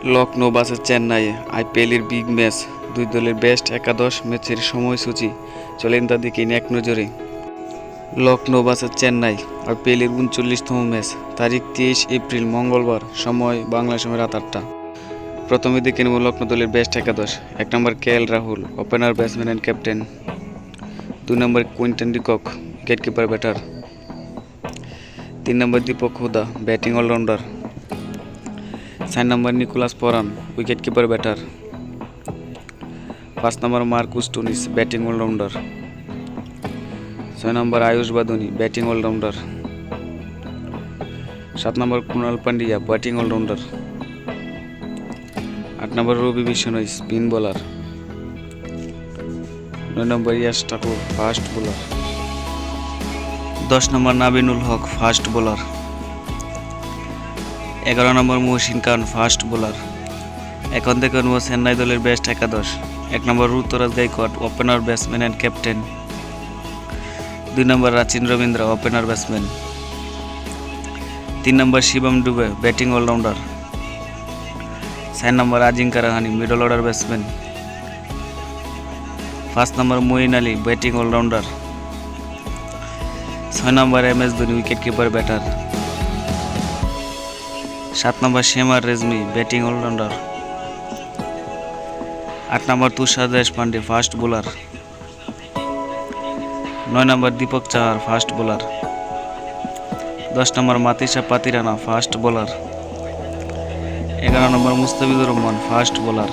Lucknow versus Chennai আইপিএলের big match, দুই দলের বেস্ট একাদশ ম্যাচের সময়সূচি চলেন তা দেখে নিন এক নজরে। লখনৌ ভার্সেস চেন্নাই আইপিএলের ৩৯তম ম্যাচ, তারিখ ২৩ এপ্রিল মঙ্গলবার, সময় বাংলা সময় রাত ৮টা। প্রথমে দেখে নেব লখনৌ দলের বেস্ট একাদশ। ১ number KL Rahul, opener, batsman and captain. ২ number Quinton de Kock, wicketkeeper, batter. ৩ number Deepak Hooda, batting allrounder. ৪ number Nicholas Pooran, wicketkeeper, batter. ৫ number Marcus Stoinis, batting allrounder. ৬ number Ayush Badoni, batting allrounder. ৭ number Krunal Pandya, batting allrounder. ৮ number Ravi Bishnoi, spin bowler. ৯ number Yash Thakur, fast bowler. ১০ number Naveen ul Haq, fast bowler. ১১ number Mohsin Khan, fast bowler. এখন থেকে নেব চেন্নাই দলের best একাদশ। ১ number Ruturaj Gaikwad, opener, batsman and captain. ২ number Rachin Ravindra, opener, batsman. ৩ number Shivam Dube, batting allrounder. ৪ number Ajinkya Rahane, middle order batsman. ৫ number Moeen Ali, batting allrounder. ৬ number MS Dhoni, wicketkeeper, batter. ৭ number Sameer Rizvi, batting allrounder. ৮ number Tushar Deshpande, fast bowler. ৯ number Deepak Chahar, fast bowler. ১০ number Matheesha Pathirana, fast bowler. ১১ number Mustafizur Rahman, fast bowler.